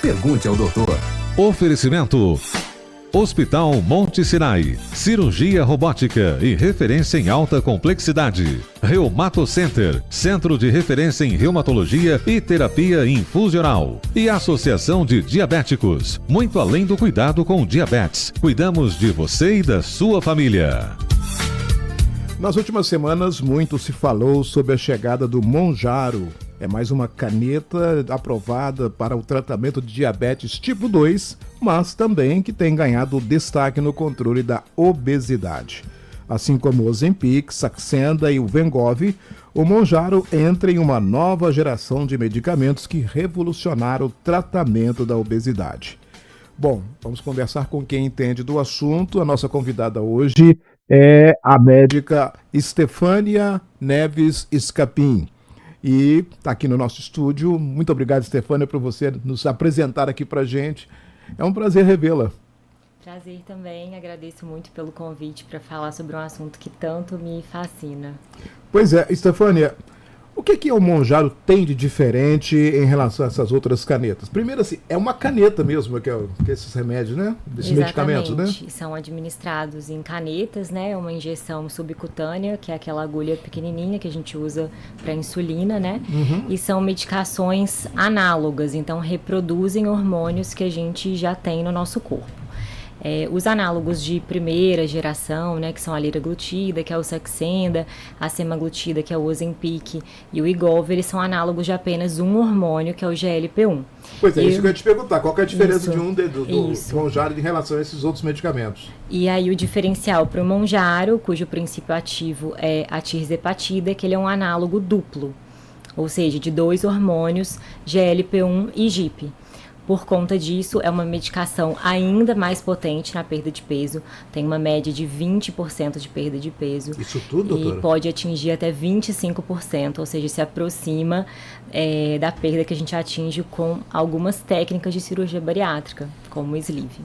Pergunte ao doutor. Oferecimento: Hospital Monte Sinai, cirurgia robótica e referência em alta complexidade. Reumato Center, centro de referência em reumatologia e terapia infusional. E Associação de Diabéticos, muito além do cuidado com diabetes. Cuidamos de você e da sua família. Nas últimas semanas, muito se falou sobre a chegada do Mounjaro. É mais uma caneta aprovada para o tratamento de diabetes tipo 2, mas também que tem ganhado destaque no controle da obesidade. Assim como o Ozempic, Saxenda e o Wegovy, o Mounjaro entra em uma nova geração de medicamentos que revolucionaram o tratamento da obesidade. Bom, vamos conversar com quem entende do assunto. A nossa convidada hoje é a médica Estefânia Neves Escapim. E está aqui no nosso estúdio. Muito obrigado, Estefânia, por você nos apresentar aqui para a gente. É um prazer revê-la. Prazer também. Agradeço muito pelo convite para falar sobre um assunto que tanto me fascina. Pois é, Estefânia, o que o Mounjaro tem de diferente em relação a essas outras canetas? Primeiro, assim, é uma caneta mesmo, que esses remédios, né? Esses medicamentos, né? São administrados em canetas, né? Uma injeção subcutânea, que é aquela agulha pequenininha que a gente usa para insulina, né? E são medicações análogas, então reproduzem hormônios que a gente já tem no nosso corpo. Os análogos de primeira geração, né, que são a liraglutida, que é o Saxenda, a semaglutida, que é o Ozempic, e o Wegovy, eles são análogos de apenas um hormônio, que é o GLP-1. Pois é, isso que eu ia te perguntar, qual que é a diferença do Mounjaro em relação a esses outros medicamentos? E aí o diferencial para o Mounjaro, cujo princípio ativo é a tirzepatida, que ele é um análogo duplo, ou seja, de dois hormônios, GLP-1 e GIP. Por conta disso, é uma medicação ainda mais potente na perda de peso. Tem uma média de 20% de perda de peso. Isso tudo, doutora? E pode atingir até 25%, ou seja, se aproxima da perda que a gente atinge com algumas técnicas de cirurgia bariátrica, como o sleeve.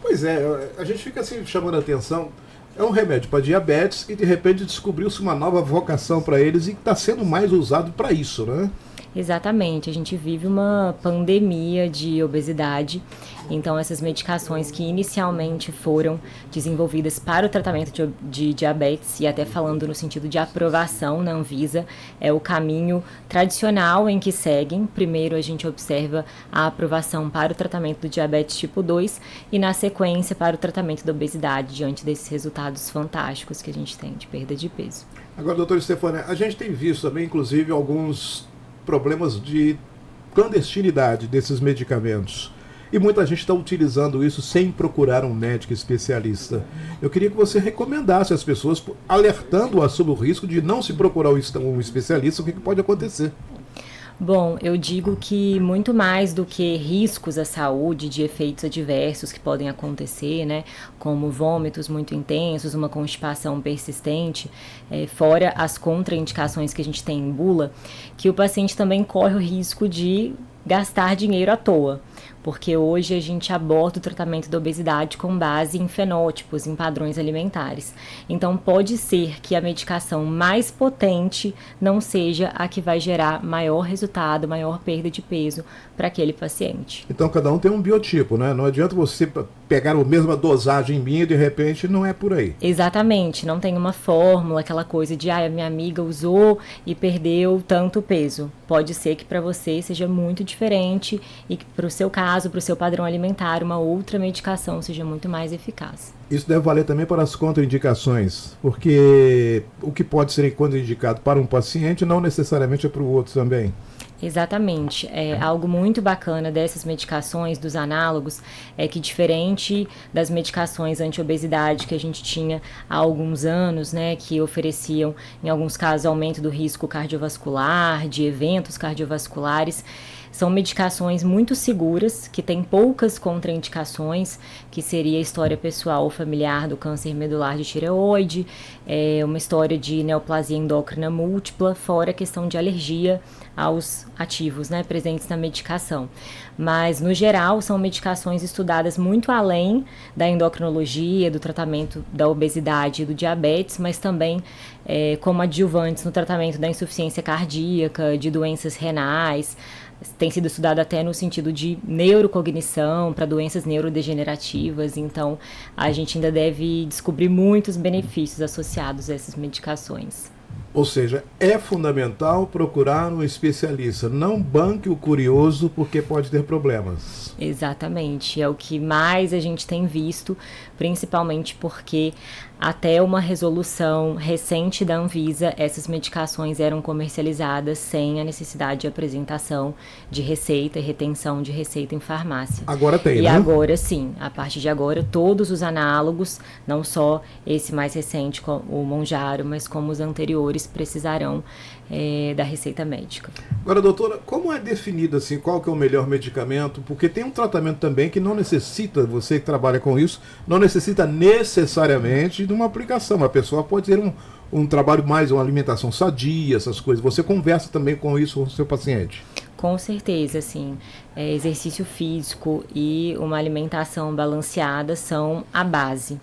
Pois é, a gente fica assim chamando a atenção. É um remédio para diabetes e de repente descobriu-se uma nova vocação para eles e está sendo mais usado para isso, né? Exatamente, a gente vive uma pandemia de obesidade, então essas medicações que inicialmente foram desenvolvidas para o tratamento de diabetes, e até falando no sentido de aprovação na Anvisa, é o caminho tradicional em que seguem. Primeiro a gente observa a aprovação para o tratamento do diabetes tipo 2 e na sequência para o tratamento da obesidade, diante desses resultados fantásticos que a gente tem de perda de peso. Agora, doutora Estefânia, a gente tem visto também, inclusive, alguns problemas de clandestinidade desses medicamentos. E muita gente está utilizando isso sem procurar um médico especialista. Eu queria que você recomendasse às pessoas, alertando-as sobre o risco de não se procurar um especialista, o que pode acontecer. Bom, eu digo que muito mais do que riscos à saúde de efeitos adversos que podem acontecer, né, como vômitos muito intensos, uma constipação persistente, fora as contraindicações que a gente tem em bula, que o paciente também corre o risco de gastar dinheiro à toa. Porque hoje a gente aborda o tratamento da obesidade com base em fenótipos, em padrões alimentares. Então pode ser que a medicação mais potente não seja a que vai gerar maior resultado, maior perda de peso para aquele paciente. Então cada um tem um biotipo, né? Não adianta você pegar a mesma dosagem minha e de repente não é por aí. Exatamente, não tem uma fórmula, aquela coisa de a minha amiga usou e perdeu tanto peso. Pode ser que para você seja muito diferente e que para o seu caso, para o seu padrão alimentar, uma outra medicação seja muito mais eficaz. Isso deve valer também para as contraindicações, porque o que pode ser contraindicado para um paciente não necessariamente é para o outro também. Exatamente. Algo muito bacana dessas medicações, dos análogos, é que diferente das medicações anti-obesidade que a gente tinha há alguns anos, né, que ofereciam, em alguns casos, aumento do risco cardiovascular, de eventos cardiovasculares, são medicações muito seguras, que têm poucas contraindicações, que seria a história pessoal ou familiar do câncer medular de tireoide, uma história de neoplasia endócrina múltipla, fora a questão de alergia aos ativos, né, presentes na medicação. Mas, no geral, são medicações estudadas muito além da endocrinologia, do tratamento da obesidade e do diabetes, mas também como adjuvantes no tratamento da insuficiência cardíaca, de doenças renais, tem sido estudado até no sentido de neurocognição, para doenças neurodegenerativas, então a gente ainda deve descobrir muitos benefícios associados a essas medicações. Ou seja, é fundamental procurar um especialista. Não banque o curioso porque pode ter problemas. Exatamente, é o que mais a gente tem visto, principalmente porque até uma resolução recente da Anvisa, essas medicações eram comercializadas sem a necessidade de apresentação de receita e retenção de receita em farmácia. Agora tem, né? E né? agora sim, a partir de agora, todos os análogos, não só esse mais recente, o Mounjaro, mas como os anteriores, precisarão da receita médica. Agora, doutora, como é definido assim, qual que é o melhor medicamento? Porque tem um tratamento também que não necessita, você que trabalha com isso, não necessita necessariamente de uma aplicação. A pessoa pode ter um trabalho mais, uma alimentação sadia, essas coisas. Você conversa também com isso com o seu paciente? Com certeza, sim. Exercício físico e uma alimentação balanceada são a base.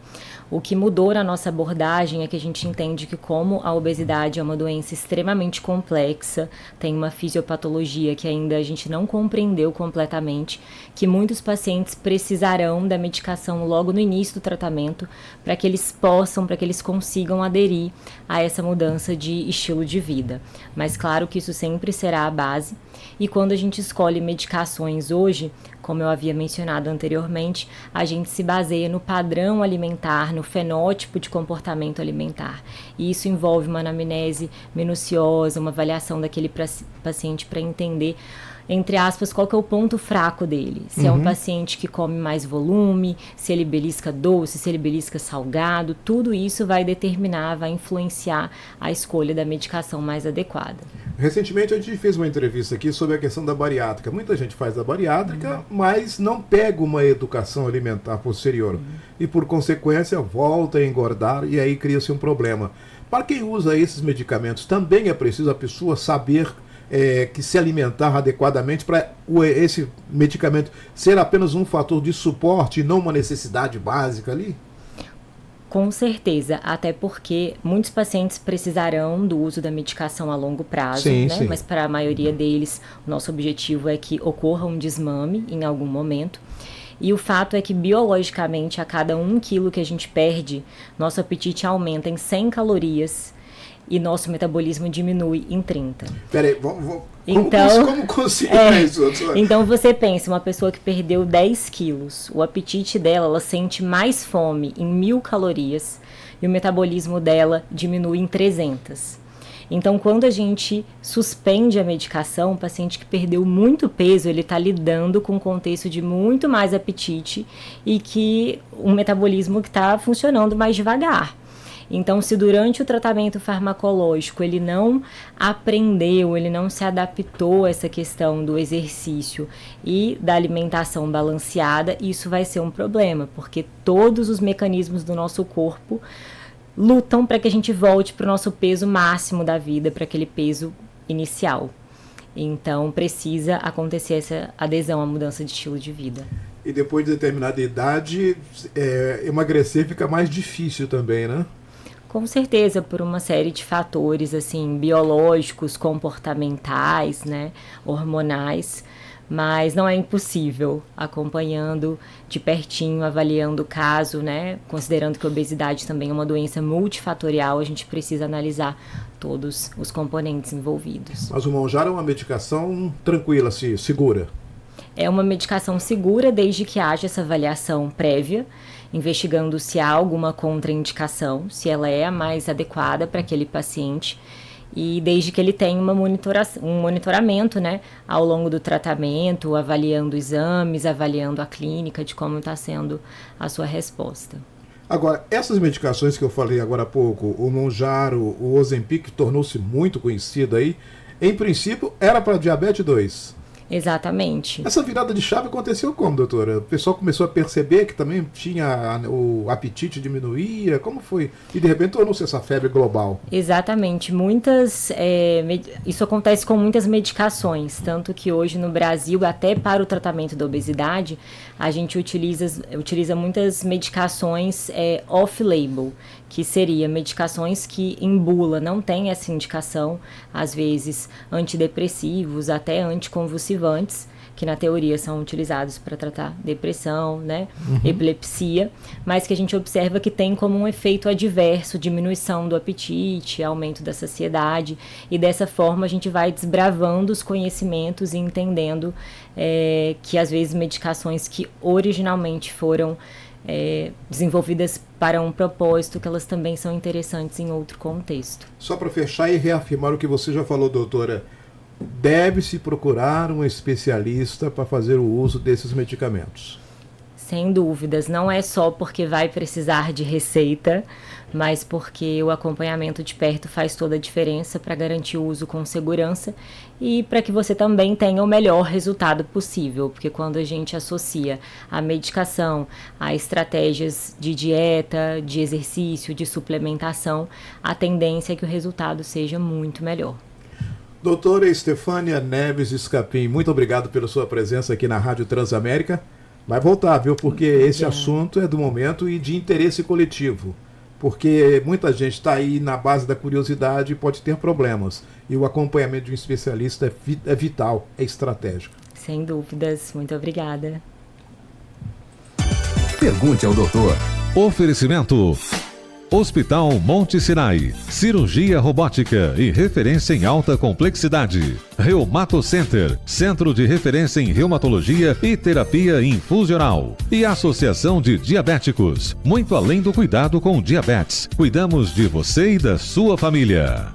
O que mudou na nossa abordagem é que a gente entende que como a obesidade é uma doença extremamente complexa, tem uma fisiopatologia que ainda a gente não compreendeu completamente, que muitos pacientes precisarão da medicação logo no início do tratamento para que eles consigam aderir a essa mudança de estilo de vida. Mas claro que isso sempre será a base. E quando a gente escolhe medicações hoje, como eu havia mencionado anteriormente, a gente se baseia no padrão alimentar, no fenótipo de comportamento alimentar. E isso envolve uma anamnese minuciosa, uma avaliação daquele paciente para entender, entre aspas, qual que é o ponto fraco dele. Se é um paciente que come mais volume, se ele belisca doce, se ele belisca salgado, tudo isso vai determinar, vai influenciar a escolha da medicação mais adequada. Recentemente a gente fez uma entrevista aqui sobre a questão da bariátrica. Muita gente faz a bariátrica, mas não pega uma educação alimentar posterior. E por consequência volta a engordar e aí cria-se um problema. Para quem usa esses medicamentos, também é preciso a pessoa saber que se alimentar adequadamente para esse medicamento ser apenas um fator de suporte e não uma necessidade básica ali? Com certeza, até porque muitos pacientes precisarão do uso da medicação a longo prazo, sim, né? Sim. Mas para a maioria deles, o nosso objetivo é que ocorra um desmame em algum momento. E o fato é que, biologicamente, a cada 1 quilo que a gente perde, nosso apetite aumenta em 100 calorias e nosso metabolismo diminui em 30. Peraí, como conseguir isso? Então você pensa, uma pessoa que perdeu 10 quilos, o apetite dela, ela sente mais fome em 1.000 calorias e o metabolismo dela diminui em 300. Então, quando a gente suspende a medicação, o paciente que perdeu muito peso, ele está lidando com um contexto de muito mais apetite e que um metabolismo que está funcionando mais devagar. Então, se durante o tratamento farmacológico ele não aprendeu, ele não se adaptou a essa questão do exercício e da alimentação balanceada, isso vai ser um problema, porque todos os mecanismos do nosso corpo lutam para que a gente volte para o nosso peso máximo da vida, para aquele peso inicial. Então, precisa acontecer essa adesão à mudança de estilo de vida. E depois de determinada idade, emagrecer fica mais difícil também, né? Com certeza, por uma série de fatores, assim, biológicos, comportamentais, né, hormonais, mas não é impossível, acompanhando de pertinho, avaliando o caso, né, considerando que a obesidade também é uma doença multifatorial, a gente precisa analisar todos os componentes envolvidos. Mas o Mounjaro é uma medicação tranquila, segura? É uma medicação segura desde que haja essa avaliação prévia, investigando se há alguma contraindicação, se ela é a mais adequada para aquele paciente e desde que ele tenha um monitoramento, né, ao longo do tratamento, avaliando exames, avaliando a clínica de como está sendo a sua resposta. Agora, essas medicações que eu falei agora há pouco, o Mounjaro, o Ozempic, tornou-se muito conhecido aí, em princípio era para diabetes 2. Exatamente. Essa virada de chave aconteceu como, doutora? O pessoal começou a perceber que também tinha o apetite diminuía, como foi? E de repente tornou-se essa febre global. Exatamente. Isso acontece com muitas medicações, tanto que hoje no Brasil, até para o tratamento da obesidade, a gente utiliza muitas medicações off-label, que seria medicações que em bula não tem essa indicação, às vezes antidepressivos, até anticonvulsivantes, anticonvulsivantes, que na teoria são utilizados para tratar depressão, né, epilepsia, mas que a gente observa que tem como um efeito adverso, diminuição do apetite, aumento da saciedade, e dessa forma a gente vai desbravando os conhecimentos e entendendo que às vezes medicações que originalmente foram desenvolvidas para um propósito, que elas também são interessantes em outro contexto. Só para fechar e reafirmar o que você já falou, doutora, deve-se procurar um especialista para fazer o uso desses medicamentos. Sem dúvidas, não é só porque vai precisar de receita, mas porque o acompanhamento de perto faz toda a diferença para garantir o uso com segurança e para que você também tenha o melhor resultado possível, porque quando a gente associa a medicação a estratégias de dieta, de exercício, de suplementação, a tendência é que o resultado seja muito melhor. Doutora Estefânia Neves Escapim, muito obrigado pela sua presença aqui na Rádio Transamérica. Vai voltar, viu? Porque esse assunto é do momento e de interesse coletivo. Porque muita gente está aí na base da curiosidade e pode ter problemas. E o acompanhamento de um especialista é vital, é estratégico. Sem dúvidas. Muito obrigada. Pergunte ao doutor. Oferecimento: Hospital Monte Sinai, cirurgia robótica e referência em alta complexidade. Reumato Center, centro de referência em reumatologia e terapia infusional. E Associação de Diabéticos, muito além do cuidado com diabetes. Cuidamos de você e da sua família.